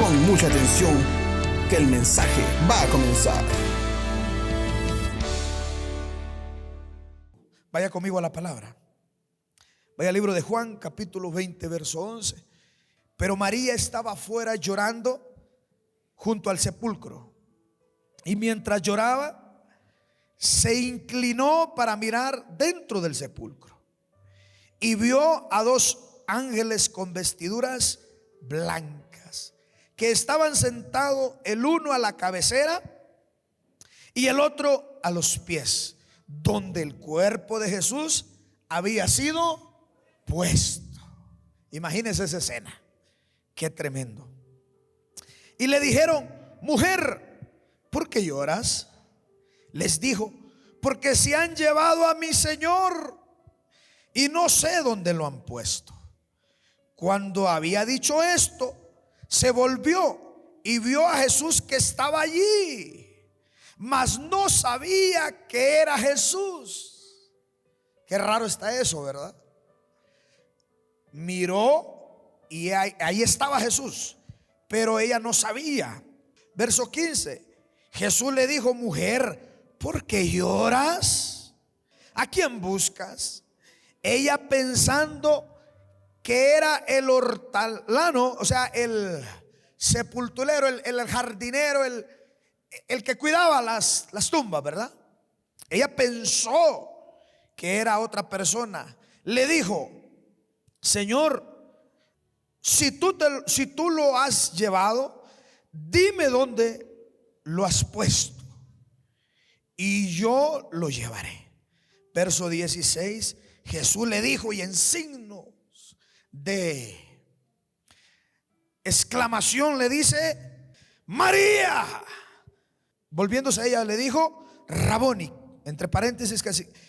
Pon mucha atención, que el mensaje va a comenzar. Vaya conmigo a la palabra. Vaya al libro de Juan, capítulo 20, verso 11. Pero María estaba afuera llorando junto al sepulcro. Y mientras lloraba, se inclinó para mirar dentro del sepulcro. Y vio a dos ángeles con vestiduras blancas, que estaban sentados el uno a la cabecera y el otro a los pies, donde el cuerpo de Jesús había sido puesto. Imagínense esa escena, qué tremendo. Y le dijeron: mujer, ¿por qué lloras? Les dijo: porque se han llevado a mi Señor y no sé dónde lo han puesto. Cuando había dicho esto, se volvió y vio a Jesús que estaba allí, mas no sabía que era Jesús. Qué raro está eso, ¿verdad? Miró y ahí estaba Jesús, pero ella no sabía. Verso 15. Jesús le dijo: mujer, ¿por qué lloras? ¿A quién buscas? Ella, pensando que era el hortelano, o sea, el sepulturero, el jardinero, el que cuidaba las tumbas, ¿verdad? Ella pensó que era otra persona. Le dijo: Señor, si tú lo has llevado, dime dónde lo has puesto y yo lo llevaré. Verso 16. Jesús le dijo, y en signos de exclamación le dice: María. Volviéndose a ella le dijo: Raboni, entre paréntesis,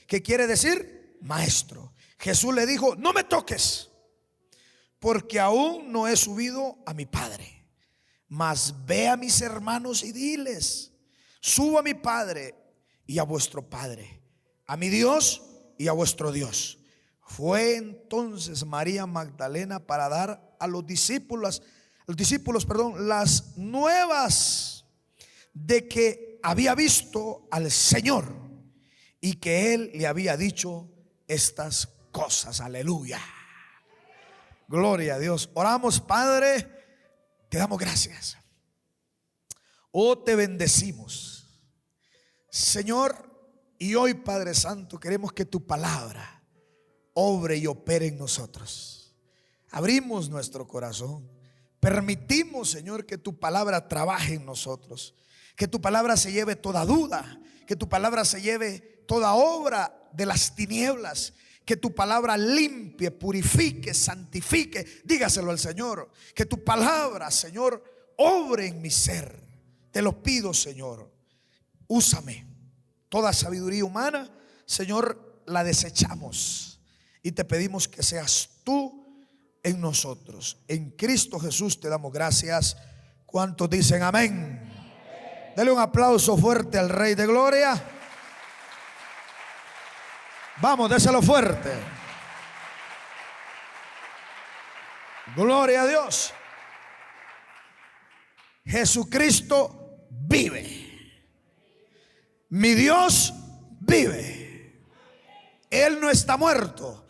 que quiere decir maestro. Jesús le dijo: no me toques, porque aún no he subido a mi Padre, mas ve a mis hermanos y diles: subo a mi Padre y a vuestro Padre, a mi Dios y a vuestro Dios. Fue entonces María Magdalena para dar a los discípulos, las nuevas de que había visto al Señor y que Él le había dicho estas cosas. Aleluya, gloria a Dios. Oramos. Padre, te damos gracias. Oh, te bendecimos, Señor. Y hoy, Padre Santo, queremos que tu palabra obre y opere en nosotros. Abrimos nuestro corazón. Permitimos, Señor, que tu palabra trabaje en nosotros. Que tu palabra se lleve toda duda. Que tu palabra se lleve toda obra de las tinieblas. Que tu palabra limpie, purifique, santifique. Dígaselo al Señor. Que tu palabra, Señor, obre en mi ser. Te lo pido, Señor. Úsame. Toda sabiduría humana, Señor, la desechamos y te pedimos que seas tú en nosotros. En Cristo Jesús te damos gracias. ¿Cuántos dicen amén? Dele un aplauso fuerte al Rey de Gloria. Vamos, déselo fuerte. Gloria a Dios. Jesucristo vive. Mi Dios vive. Él no está muerto.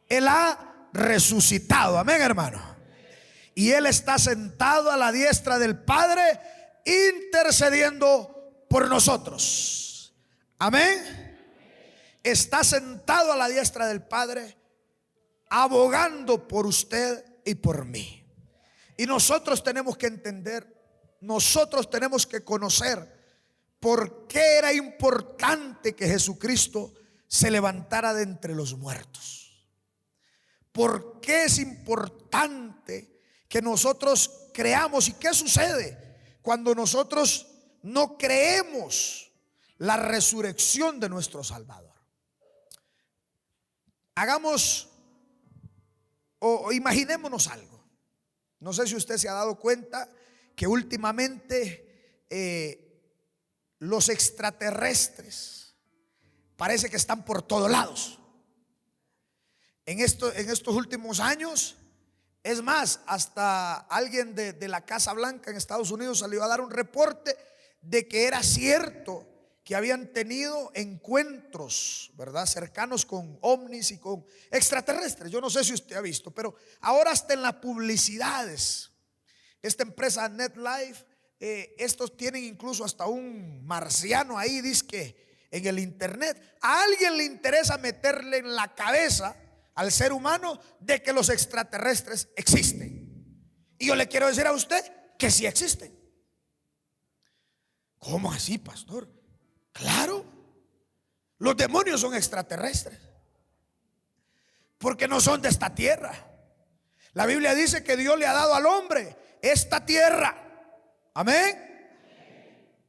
Él ha resucitado. Amén, hermano. Y Él está sentado a la diestra del Padre, intercediendo por nosotros. Amén. Está sentado a la diestra del Padre, abogando por usted y por mí. Y nosotros tenemos que entender, nosotros tenemos que conocer por qué era importante que Jesucristo se levantara de entre los muertos. ¿Por qué es importante que nosotros creamos? ¿Y qué sucede cuando nosotros no creemos la resurrección de nuestro Salvador? Hagamos o imaginémonos algo. No sé si usted se ha dado cuenta que últimamente los extraterrestres parece que están por todos lados. En estos últimos años Es más, hasta alguien de la Casa Blanca en Estados Unidos salió a dar un reporte de que era cierto que habían tenido encuentros, ¿verdad?, cercanos con ovnis y con extraterrestres. Yo no sé si usted ha visto, pero ahora hasta en las publicidades, esta empresa NetLife, estos tienen incluso hasta un marciano ahí, dice que en el internet. A alguien le interesa meterle en la cabeza al ser humano de que los extraterrestres existen. Y yo le quiero decir a usted que sí existen. ¿Cómo así, pastor? Claro, los demonios son extraterrestres, porque no son de esta tierra. La Biblia dice que Dios le ha dado al hombre esta tierra. Amén.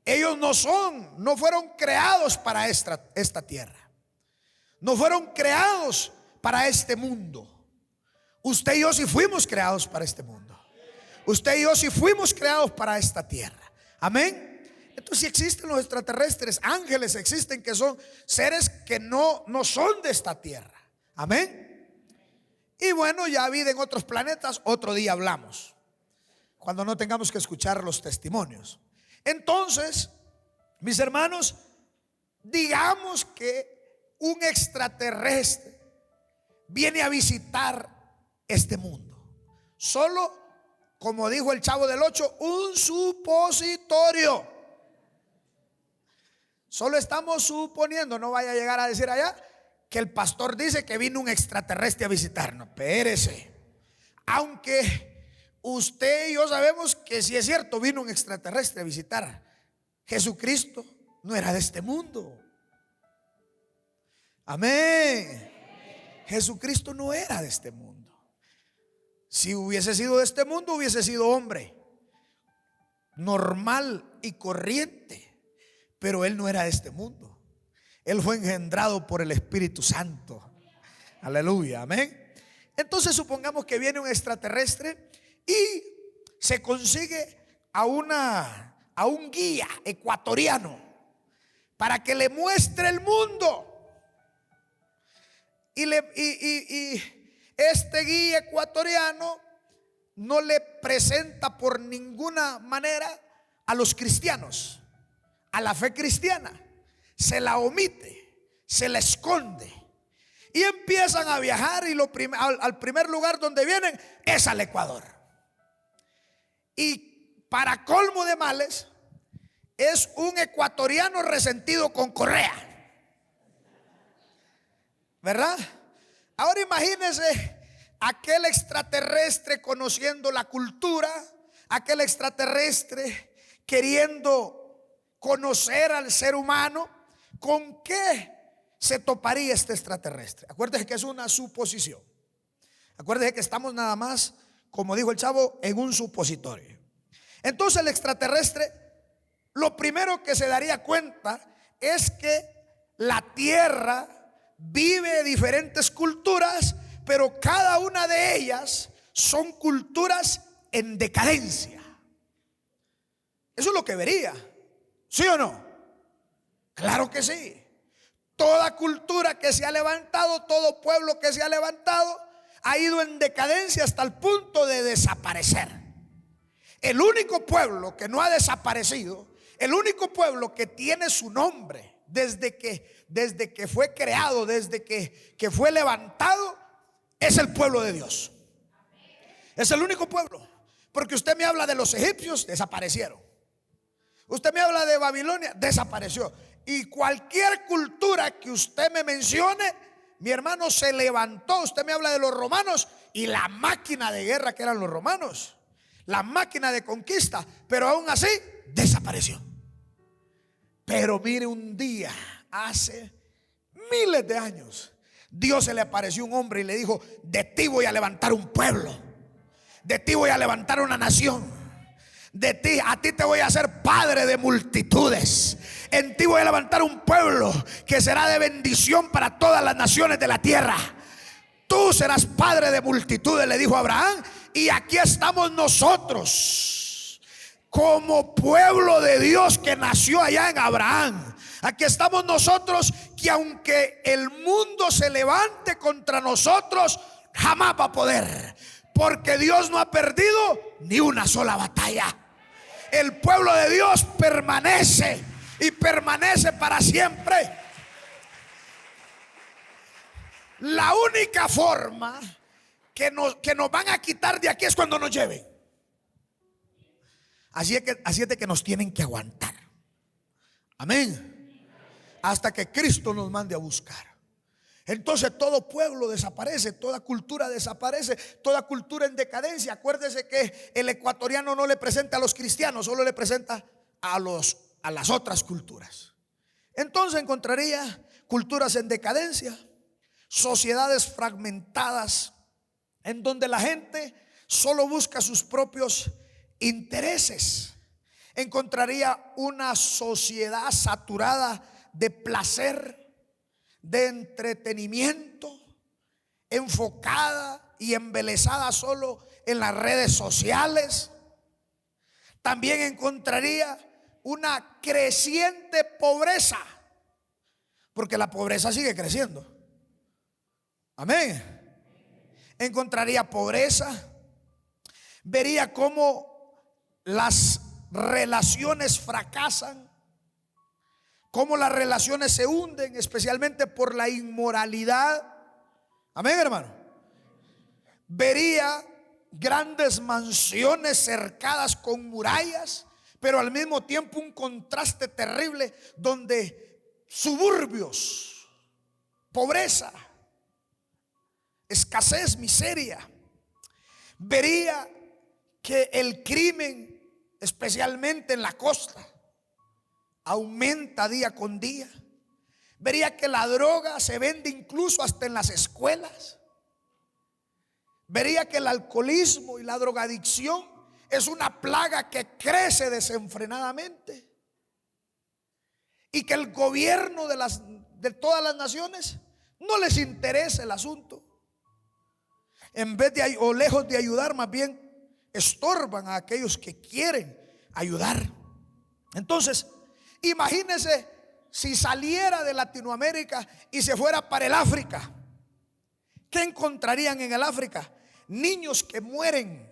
Ellos no fueron creados para esta tierra. No fueron creados para este mundo. Usted y yo sí fuimos creados para este mundo. Usted y yo sí fuimos creados para esta tierra. Amén. Entonces, si existen los extraterrestres, ángeles existen, que son seres que no son de esta tierra. Amén. Y bueno, ya vida en otros planetas, otro día hablamos, cuando no tengamos que escuchar los testimonios. Entonces, mis hermanos, digamos que un extraterrestre viene a visitar este mundo. Solo, como dijo el Chavo del 8, un supositorio. Solo estamos suponiendo, no vaya a llegar a decir allá que el pastor dice que vino un extraterrestre a visitarnos. Espérese. Aunque usted y yo sabemos que si es cierto, vino un extraterrestre a visitar. Jesucristo no era de este mundo. Amén. Jesucristo no era de este mundo. Si hubiese sido de este mundo, hubiese sido hombre normal y corriente. Pero Él no era de este mundo. Él fue engendrado por el Espíritu Santo. Aleluya, amén. Entonces supongamos que viene un extraterrestre y se consigue a un guía ecuatoriano para que le muestre el mundo. Y este guía ecuatoriano no le presenta por ninguna manera a los cristianos, a la fe cristiana. Se la omite, se la esconde. Y empiezan a viajar y al primer lugar donde vienen es al Ecuador. Y para colmo de males, es un ecuatoriano resentido con Correa, ¿verdad? Ahora imagínense aquel extraterrestre conociendo la cultura, aquel extraterrestre queriendo conocer al ser humano. ¿Con qué se toparía este extraterrestre? Acuérdese que es una suposición. Acuérdese que estamos nada más, como dijo el Chavo, en un supositorio. Entonces el extraterrestre, lo primero que se daría cuenta es que la tierra vive diferentes culturas, pero cada una de ellas son culturas en decadencia. Eso es lo que vería. ¿Sí o no? Claro que sí. Toda cultura que se ha levantado, todo pueblo que se ha levantado, ha ido en decadencia hasta el punto de desaparecer. El único pueblo que no ha desaparecido, el único pueblo que tiene su nombre desde que fue creado, desde que fue levantado, es el pueblo de Dios. Es el único pueblo. Porque usted me habla de los egipcios, desaparecieron. Usted me habla de Babilonia, desapareció. Y cualquier cultura que usted me mencione, mi hermano, se levantó. Usted me habla de los romanos y la máquina de guerra que eran los romanos, la máquina de conquista, pero aún así desapareció. Pero mire, un día, hace miles de años, Dios se le apareció un hombre y le dijo: de ti voy a levantar un pueblo, de ti voy a levantar una nación, a ti te voy a hacer padre de multitudes. En ti voy a levantar un pueblo que será de bendición para todas las naciones de la tierra. Tú serás padre de multitudes, le dijo a Abraham. Y aquí estamos nosotros, como pueblo de Dios que nació allá en Abraham. Aquí estamos nosotros, que aunque el mundo se levante contra nosotros, jamás va a poder, Porque Dios no ha perdido ni una sola batalla. El pueblo de Dios permanece y permanece para siempre. La única forma que nos van a quitar de aquí es cuando nos lleven. Así es de que nos tienen que aguantar. Amén. Hasta que Cristo nos mande a buscar. Entonces todo pueblo desaparece, toda cultura desaparece, toda cultura en decadencia. Acuérdese que el ecuatoriano no le presenta a los cristianos, solo le presenta a las otras culturas. Entonces encontraría culturas en decadencia, sociedades fragmentadas, en donde la gente solo busca sus propios intereses. Encontraría una sociedad saturada de placer, de entretenimiento, enfocada y embelesada solo en las redes sociales. También encontraría una creciente pobreza, porque la pobreza sigue creciendo. Amén. Encontraría pobreza. Vería cómo las relaciones fracasan, cómo las relaciones se hunden, especialmente por la inmoralidad. Amén, hermano. Vería grandes mansiones cercadas con murallas, pero al mismo tiempo un contraste terrible donde suburbios, pobreza, escasez, miseria. Vería que el crimen, especialmente en la costa, aumenta día con día. Vería que la droga se vende incluso hasta en las escuelas. Vería que el alcoholismo y la drogadicción es una plaga que crece desenfrenadamente, y que el gobierno de todas las naciones no les interesa el asunto. En vez de, o lejos de ayudar, más bien estorban a aquellos que quieren ayudar. Entonces, imagínense si saliera de Latinoamérica y se fuera para el África. ¿Qué encontrarían en el África? Niños que mueren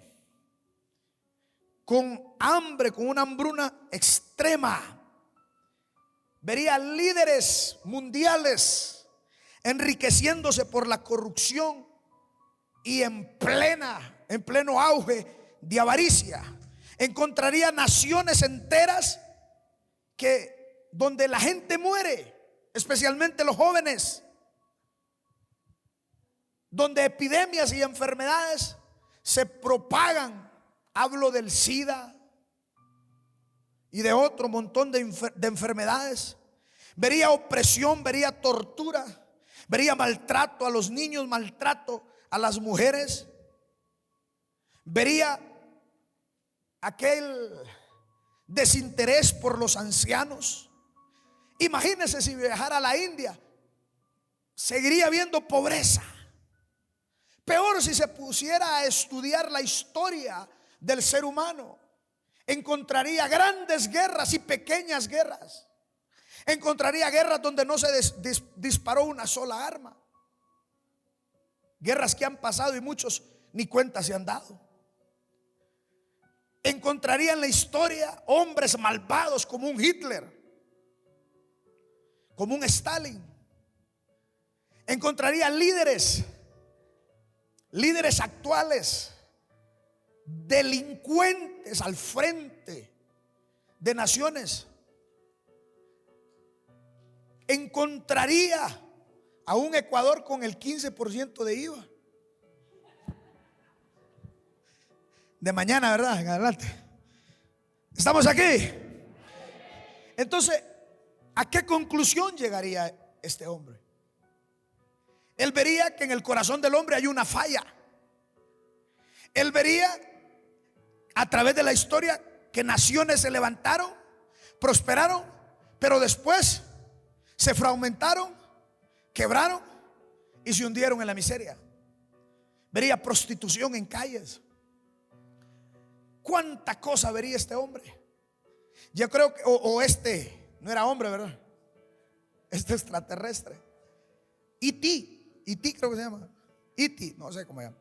con hambre, con una hambruna extrema. Vería líderes mundiales enriqueciéndose por la corrupción y en pleno auge de avaricia. Encontraría naciones enteras donde la gente muere, especialmente los jóvenes, donde epidemias y enfermedades se propagan. Hablo del SIDA y de otro montón de enfermedades. Vería opresión, vería tortura, vería maltrato a los niños, maltrato a las mujeres. Vería aquel desinterés por los ancianos. Imagínense si viajara a la India, seguiría habiendo pobreza. Peor si se pusiera a estudiar la historia del ser humano, encontraría grandes guerras y pequeñas guerras. Encontraría guerras donde no se disparó una sola arma. Guerras que han pasado y muchos ni cuenta se han dado. Encontraría en la historia hombres malvados como un Hitler, como un Stalin. Encontraría líderes actuales, delincuentes al frente de naciones. Encontraría a un Ecuador con el 15% de IVA. De mañana, ¿verdad? En adelante. ¿Estamos aquí? Entonces, ¿a qué conclusión llegaría este hombre? Él vería que en el corazón del hombre hay una falla. Él vería a través de la historia que naciones se levantaron, prosperaron, pero después se fragmentaron, quebraron y se hundieron en la miseria. Vería prostitución en calles. ¿Cuánta cosa vería este hombre? Yo creo que, no era hombre, ¿verdad? Este extraterrestre. E.T. creo que se llama. E.T. no sé cómo se llama.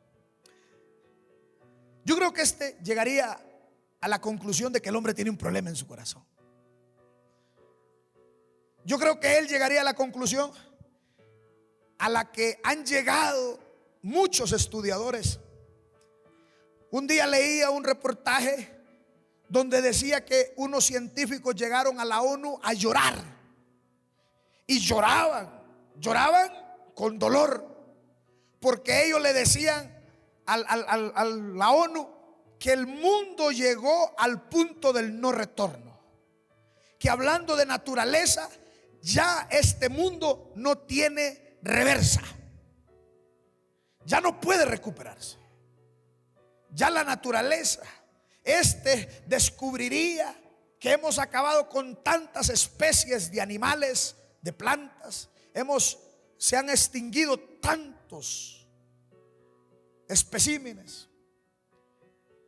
Yo creo que este llegaría a la conclusión de que el hombre tiene un problema en su corazón. Yo creo que él llegaría a la conclusión a la que han llegado muchos estudiadores. Un día leía un reportaje donde decía que unos científicos llegaron a la ONU a llorar. Y lloraban con dolor, porque ellos le decían a la ONU que el mundo llegó al punto del no retorno, que hablando de naturaleza, ya este mundo no tiene reversa, ya no puede recuperarse. Ya la naturaleza descubriría que hemos acabado con tantas especies de animales, de plantas, se han extinguido tantos especímenes.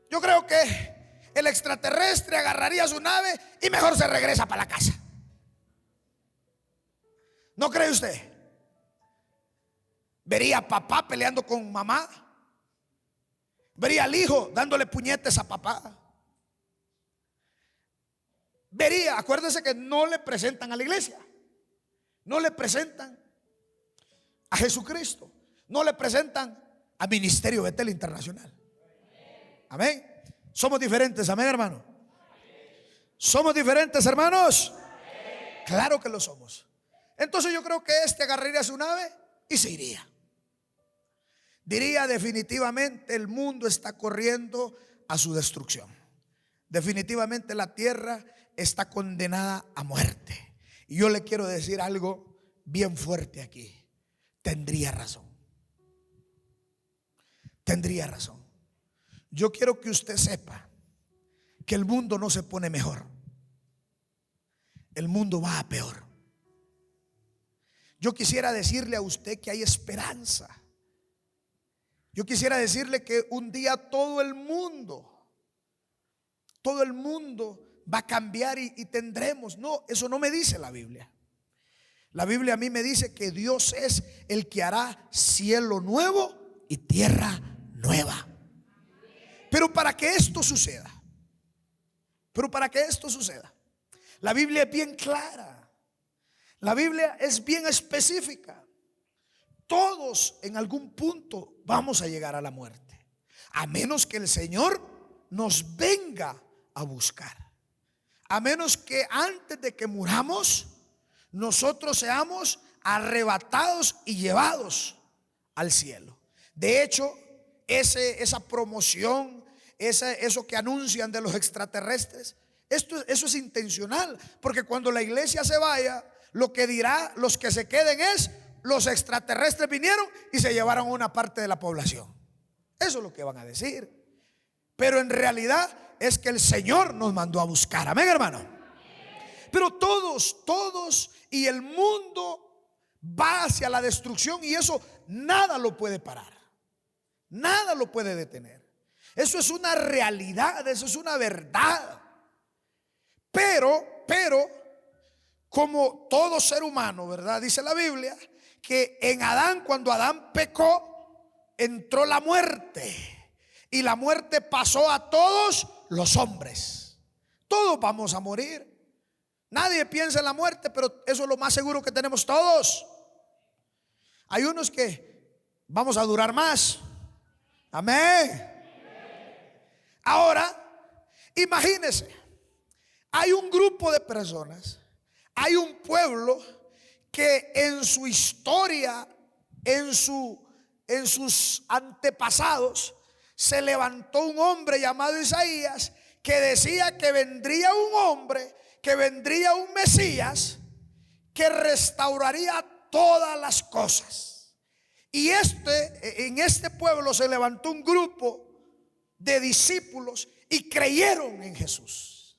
Yo creo que el extraterrestre agarraría su nave y mejor se regresa para la casa. ¿No cree usted? Vería a papá peleando con mamá, vería al hijo dándole puñetes a papá, vería, acuérdense que no le presentan a la iglesia, no le presentan a Jesucristo, no le presentan a Ministerio Betel Internacional. Amén. Somos diferentes, amén, hermano. Somos diferentes, hermanos. Claro que lo somos. Entonces yo creo que agarraría su nave y se iría. Diría: definitivamente el mundo está corriendo a su destrucción. Definitivamente la tierra está condenada a muerte. Y yo le quiero decir algo bien fuerte aquí. Tendría razón. Tendría razón. Yo quiero que usted sepa que el mundo no se pone mejor. El mundo va a peor. Yo quisiera decirle a usted que hay esperanza. Yo quisiera decirle que un día todo el mundo va a cambiar y tendremos. No, eso no me dice la Biblia. La Biblia a mí me dice que Dios es el que hará cielo nuevo y tierra nueva. Pero para que esto suceda, la Biblia es bien clara. La Biblia es bien específica. Todos en algún punto vamos a llegar a la muerte, a menos que el Señor nos venga a buscar, a menos que antes de que muramos nosotros seamos arrebatados y llevados al cielo. De hecho, esa promoción, eso que anuncian de los extraterrestres, eso es intencional, porque cuando la iglesia se vaya, lo que dirá los que se queden es: los extraterrestres vinieron y se llevaron una parte de la población. Eso es lo que van a decir. Pero en realidad es que el Señor nos mandó a buscar. Amén, hermano. Pero todos y el mundo va hacia la destrucción, y eso nada lo puede parar, nada lo puede detener. Eso es una realidad, eso es una verdad. Pero como todo ser humano, ¿verdad? Dice la Biblia que en Adán, cuando Adán pecó, entró la muerte, y la muerte pasó a todos los hombres. Todos vamos a morir. Nadie piensa en la muerte, pero eso es lo más seguro que tenemos todos. Hay unos que vamos a durar más. Amén. Ahora, imagínense, hay un grupo de personas, hay un pueblo que en su historia, en sus antepasados, se levantó un hombre llamado Isaías, que decía que vendría un hombre, que vendría un Mesías, que restauraría todas las cosas. Y en este pueblo se levantó un grupo de discípulos y creyeron en Jesús.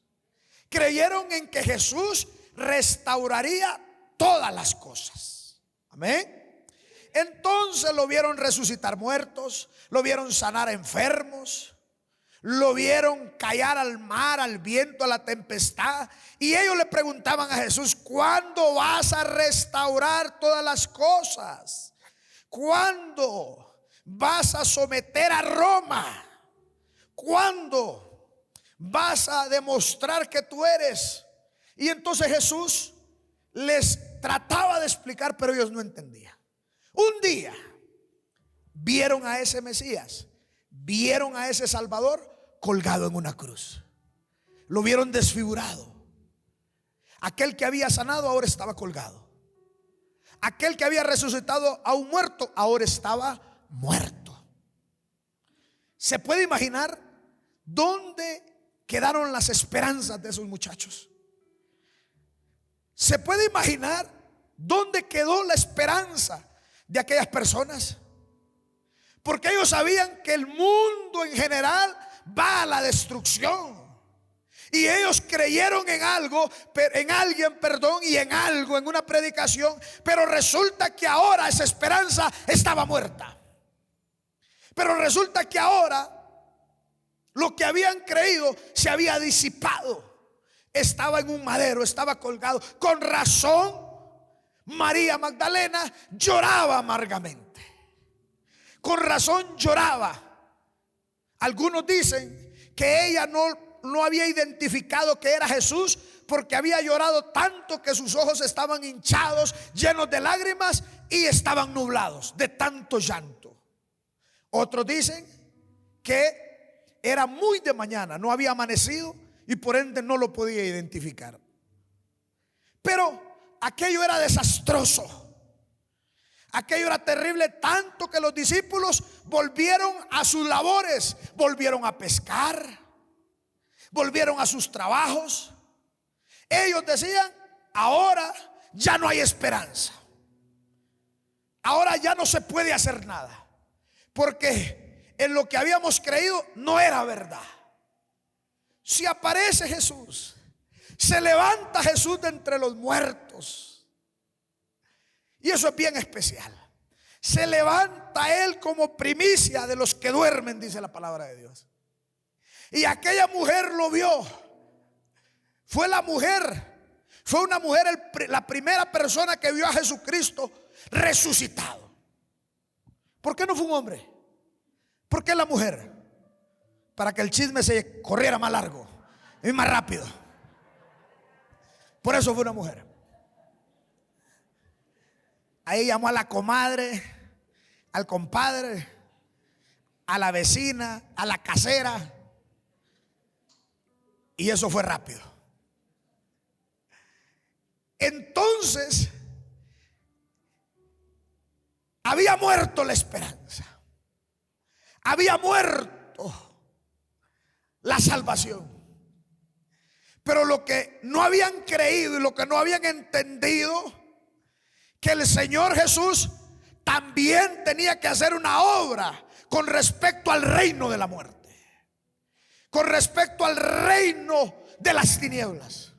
Creyeron en que Jesús restauraría todas las cosas. Amén. Entonces lo vieron resucitar muertos, lo vieron sanar enfermos, lo vieron callar al mar, al viento, a la tempestad. Y ellos le preguntaban a Jesús: ¿cuándo vas a restaurar todas las cosas? ¿Cuándo vas a someter a Roma? ¿cuándo vas a demostrar que tú eres? Y entonces Jesús les trataba de explicar, pero ellos no entendían. Un día vieron a ese Mesías, vieron a ese Salvador colgado en una cruz. Lo vieron desfigurado. Aquel que había sanado ahora estaba colgado. Aquel que había resucitado a un muerto ahora estaba muerto. ¿Se puede imaginar dónde quedaron las esperanzas de esos muchachos? ¿Se puede imaginar dónde quedó la esperanza de aquellas personas? Porque ellos sabían que el mundo en general va a la destrucción. Y ellos creyeron en algo, en alguien, y en algo, en una predicación. Pero resulta que ahora esa esperanza estaba muerta. Pero resulta que ahora lo que habían creído se había disipado. Estaba en un madero, estaba colgado. Con razón, María Magdalena lloraba amargamente. Con razón lloraba. Algunos dicen que ella no había identificado que era Jesús, porque había llorado tanto que sus ojos estaban hinchados, llenos de lágrimas, y estaban nublados de tanto llanto. Otros dicen que era muy de mañana, no había amanecido, y por ende no lo podía identificar. Pero aquello era desastroso. Aquello era terrible, tanto que los discípulos volvieron a sus labores, volvieron a pescar, volvieron a sus trabajos. Ellos decían: ahora ya no hay esperanza, ahora ya no se puede hacer nada, porque en lo que habíamos creído no era verdad. Si aparece Jesús, se levanta Jesús de entre los muertos, y eso es bien especial. Se levanta Él como primicia de los que duermen, dice la palabra de Dios. Y aquella mujer lo vio. Fue una mujer, la primera persona que vio a Jesucristo resucitado. ¿Por qué no fue un hombre? ¿Por qué la mujer? Para que el chisme se corriera más largo y más rápido. Por eso fue una mujer. Ahí llamó a la comadre, al compadre, a la vecina, a la casera, y eso fue rápido. Entonces había muerto la esperanza, había muerto la salvación. Pero lo que no habían creído y lo que no habían entendido, que el Señor Jesús también tenía que hacer una obra con respecto al reino de la muerte, con respecto al reino de las tinieblas.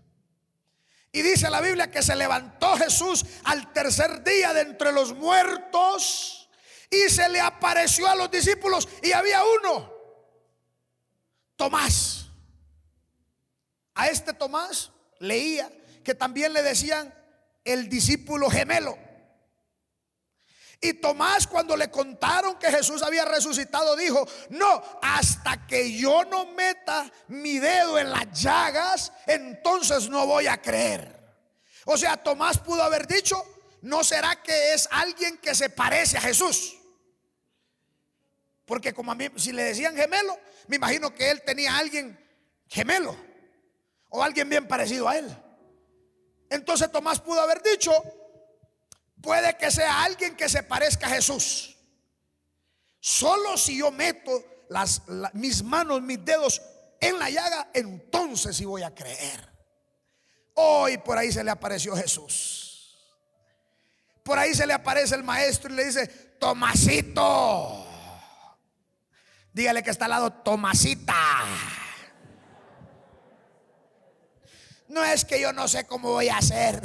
Y dice la Biblia que se levantó Jesús al tercer día de entre los muertos y se le apareció a los discípulos, y había uno, Tomás. A este Tomás leía que también le decían el discípulo gemelo. Y Tomás, cuando le contaron que Jesús había resucitado, dijo: no, hasta que yo no meta mi dedo en las llagas, entonces no voy a creer. O sea, Tomás pudo haber dicho: ¿no será que es alguien que se parece a Jesús? Porque como a mí, si le decían gemelo, me imagino que él tenía a alguien gemelo o alguien bien parecido a él. Entonces Tomás pudo haber dicho: puede que sea alguien que se parezca a Jesús. Solo si yo meto mis manos, mis dedos en la llaga, entonces sí voy a creer. Hoy por ahí se le apareció Jesús. Por ahí se le aparece el maestro y le dice: Tomasito. Dígale que está al lado: Tomasita. No es que yo no sé cómo voy a hacer,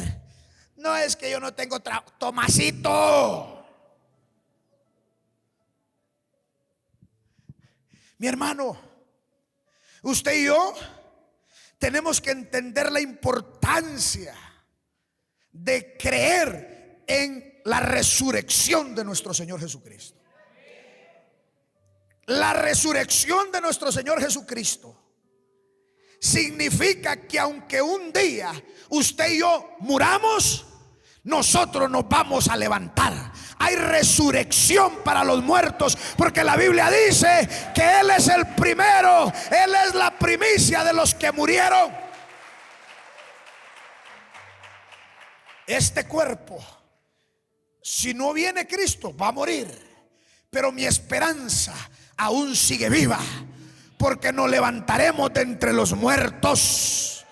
no es que yo no tengo Tomasito. Mi hermano, usted y yo tenemos que entender la importancia de creer en la resurrección de nuestro Señor Jesucristo. La resurrección de nuestro Señor Jesucristo significa que aunque un día usted y yo muramos, nosotros nos vamos a levantar. Hay resurrección para los muertos, porque la Biblia dice que Él es el primero, Él es la primicia de los que murieron. Este cuerpo, si no viene Cristo, va a morir, pero mi esperanza aún sigue viva, porque nos levantaremos de entre los muertos.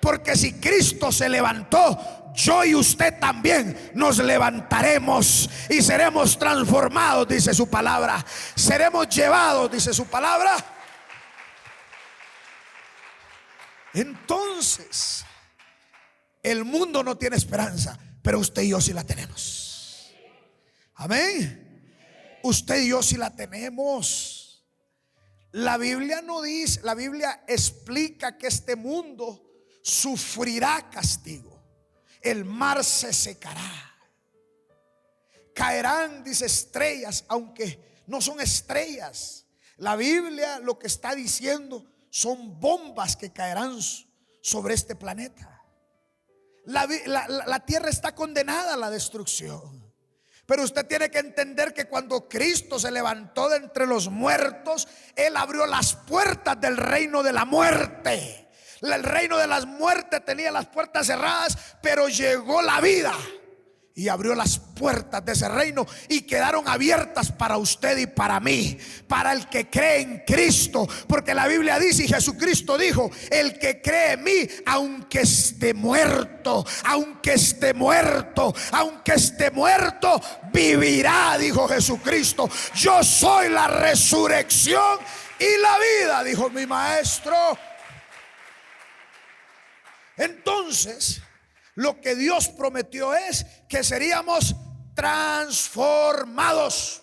Porque si Cristo se levantó, yo y usted también nos levantaremos y seremos transformados, dice su palabra. Seremos llevados, dice su palabra. Entonces, el mundo no tiene esperanza, pero usted y yo sí la tenemos. Amén. Usted y yo sí la tenemos. La Biblia no dice, la Biblia explica que este mundo sufrirá castigo. El mar se secará. Caerán, dice, estrellas, aunque no son estrellas. La Biblia lo que está diciendo son bombas que caerán sobre este planeta. La tierra está condenada a la destrucción. Pero usted tiene que entender que cuando Cristo se levantó de entre los muertos, Él abrió las puertas del reino de la muerte. El reino de las muertes tenía las puertas cerradas, pero llegó la vida y abrió las puertas de ese reino y quedaron abiertas para usted y para mí, para el que cree en Cristo. Porque la Biblia dice, y Jesucristo dijo: el que cree en mí, aunque esté muerto, aunque esté muerto, aunque esté muerto, vivirá, dijo Jesucristo. Yo soy la resurrección y la vida, dijo mi maestro. Entonces, lo que Dios prometió es que seríamos transformados.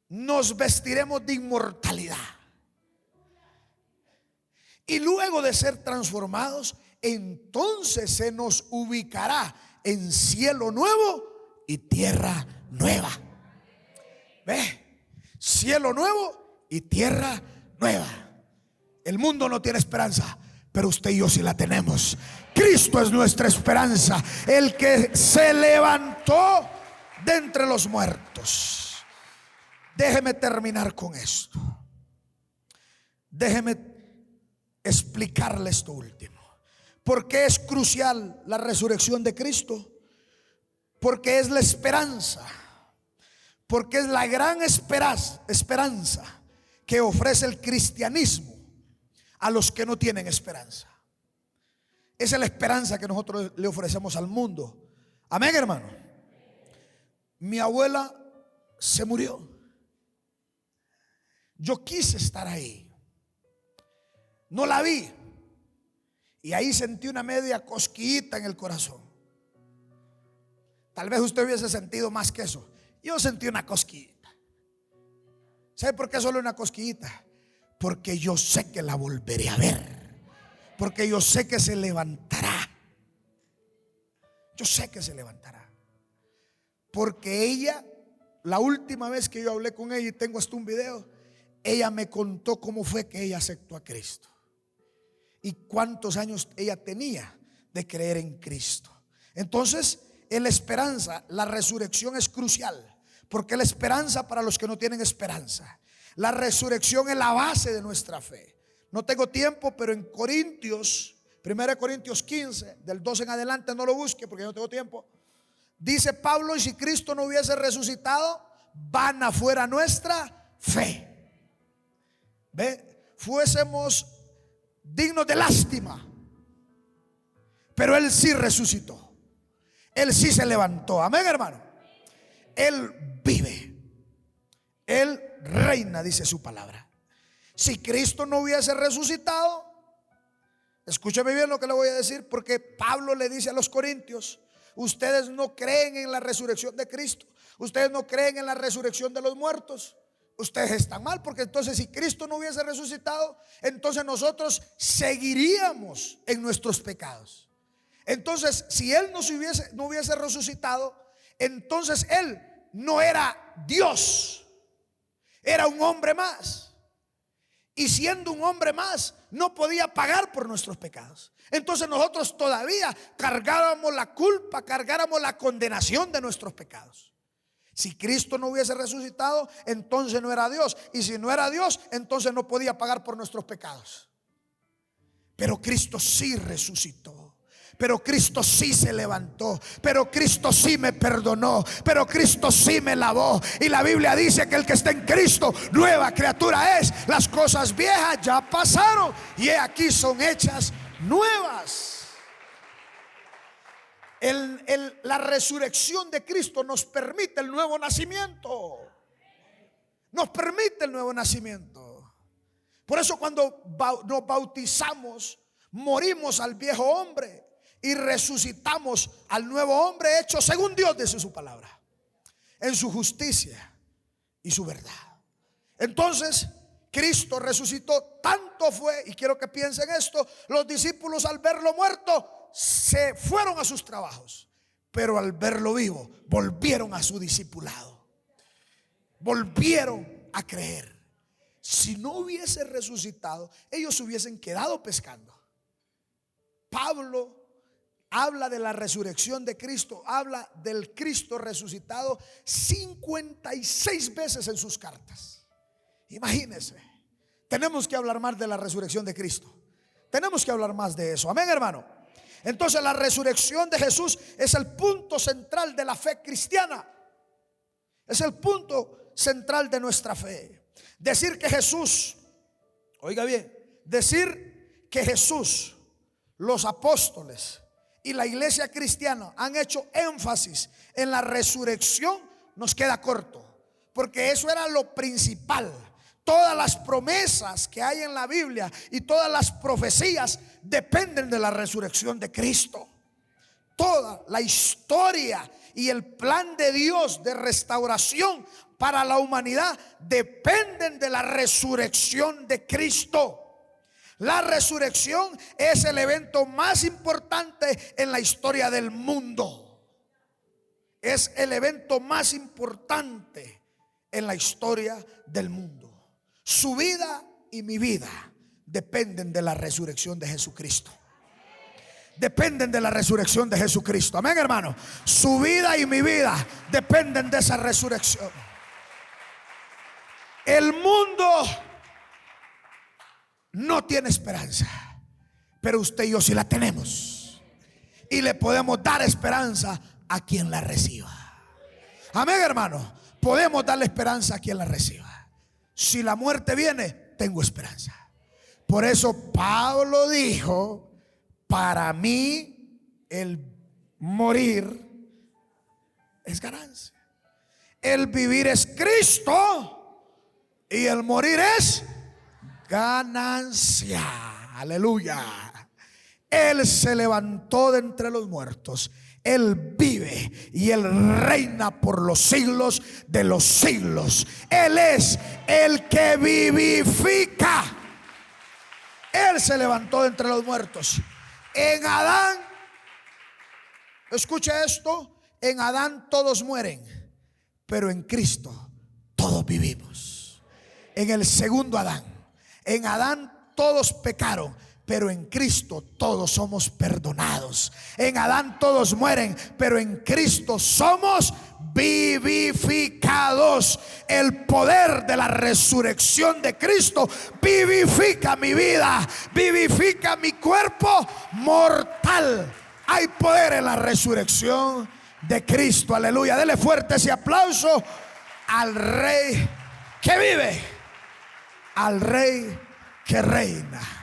Nos vestiremos de inmortalidad. Y luego de ser transformados, entonces se nos ubicará en cielo nuevo y tierra nueva. ¿Ve? Cielo nuevo y tierra nueva. El mundo no tiene esperanza, pero usted y yo sí la tenemos. Cristo es nuestra esperanza, el que se levantó de entre los muertos. Déjeme terminar con esto. Déjeme explicarle esto último. ¿Por qué es crucial la resurrección de Cristo? Porque es la esperanza. Porque es la gran esperanza que ofrece el cristianismo a los que no tienen esperanza. Esa es la esperanza que nosotros le ofrecemos al mundo. Amén, hermano. Mi abuela se murió. Yo quise estar ahí. No la vi. Y ahí sentí una media cosquillita en el corazón. Tal vez usted hubiese sentido más que eso. Yo sentí una cosquillita. ¿Sabe por qué solo una cosquillita? Porque yo sé que la volveré a ver. Porque yo sé que se levantará. Yo sé que se levantará. Porque ella, la última vez que yo hablé con ella, y tengo hasta un video, ella me contó cómo fue que ella aceptó a Cristo y cuántos años ella tenía de creer en Cristo. Entonces, en la esperanza, la resurrección es crucial, porque la esperanza para los que no tienen esperanza. La resurrección es la base de nuestra fe. No tengo tiempo, pero en Corintios, 1 Corintios 15, del 12 en adelante, no lo busque porque no tengo tiempo. Dice Pablo: y si Cristo no hubiese resucitado, vana fuera nuestra fe. ¿Ve? Fuésemos dignos de lástima. Pero Él sí resucitó. Él sí se levantó. Amén, hermano. Él vive. Él reina, dice su palabra. Si Cristo no hubiese resucitado, escúcheme bien lo que le voy a decir, porque Pablo le dice a los corintios: ustedes no creen en la resurrección de Cristo, ustedes no creen en la resurrección de los muertos. Ustedes están mal, porque entonces si Cristo no hubiese resucitado, entonces nosotros seguiríamos en nuestros pecados. Entonces, si Él no hubiese resucitado, entonces Él no era Dios. Era un hombre más. Y siendo un hombre más, no podía pagar por nuestros pecados. Entonces nosotros todavía cargábamos la culpa, cargáramos la condenación de nuestros pecados. Si Cristo no hubiese resucitado, entonces no era Dios. Y si no era Dios, entonces no podía pagar por nuestros pecados. Pero Cristo sí resucitó. Pero Cristo sí se levantó. Pero Cristo sí me perdonó. Pero Cristo sí me lavó. Y la Biblia dice que el que está en Cristo, nueva criatura es. Las cosas viejas ya pasaron y aquí son hechas nuevas. La resurrección de Cristo nos permite el nuevo nacimiento. Nos permite el nuevo nacimiento. Por eso cuando nos bautizamos, morimos al viejo hombre y resucitamos al nuevo hombre hecho según Dios dice su palabra, en su justicia y su verdad. Entonces Cristo resucitó. Tanto fue, y quiero que piensen esto, los discípulos al verlo muerto se fueron a sus trabajos, pero al verlo vivo volvieron a su discipulado, volvieron a creer. Si no hubiese resucitado, ellos hubiesen quedado pescando. Pablo habla de la resurrección de Cristo, habla del Cristo resucitado 56 veces en sus cartas. Imagínense, tenemos que hablar más de la resurrección de Cristo. Tenemos que hablar más de eso. Amén, hermano. Entonces la resurrección de Jesús es el punto central de la fe cristiana. Es el punto central de nuestra fe. Decir que Jesús, oiga bien, decir que Jesús, los apóstoles y la iglesia cristiana han hecho énfasis en la resurrección nos queda corto, porque eso era lo principal. Todas las promesas que hay en la Biblia y todas las profecías dependen de la resurrección de Cristo. Toda la historia y el plan de Dios de restauración para la humanidad dependen de la resurrección de Cristo. La resurrección es el evento más importante en la historia del mundo. Es el evento más importante en la historia del mundo. Su vida y mi vida dependen de la resurrección de Jesucristo. Dependen de la resurrección de Jesucristo. Amén, hermano. Su vida y mi vida dependen de esa resurrección. El mundo no tiene esperanza, pero usted y yo sí la tenemos. Y le podemos dar esperanza a quien la reciba. Amén, hermano. Podemos darle esperanza a quien la reciba. Si la muerte viene, tengo esperanza. Por eso Pablo dijo: para mí el morir es ganancia. El vivir es Cristo y el morir es ganancia. Aleluya. Él se levantó de entre los muertos. Él vive y Él reina por los siglos de los siglos. Él es el que vivifica. Él se levantó de entre los muertos. En Adán, escuche esto, en Adán todos mueren, pero en Cristo todos vivimos. En el segundo Adán, en Adán todos pecaron, pero en Cristo todos somos perdonados. En Adán todos mueren, pero en Cristo somos vivificados. El poder de la resurrección de Cristo vivifica mi vida, vivifica mi cuerpo mortal. Hay poder en la resurrección de Cristo. Aleluya. Dele fuerte ese aplauso al Rey que vive, al Rey que reina.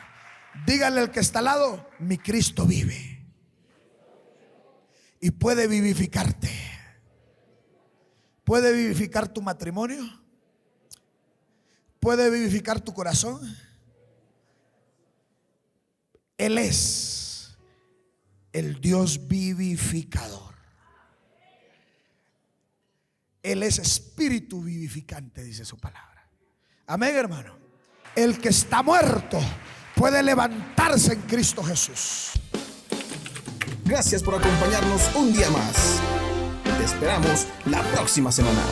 Dígale al que está al lado: mi Cristo vive y puede vivificarte. Puede vivificar tu matrimonio, puede vivificar tu corazón. Él es el Dios vivificador. Él es espíritu vivificante, dice su palabra. Amén, hermano. El que está muerto puede levantarse en Cristo Jesús. Gracias por acompañarnos un día más. Te esperamos la próxima semana.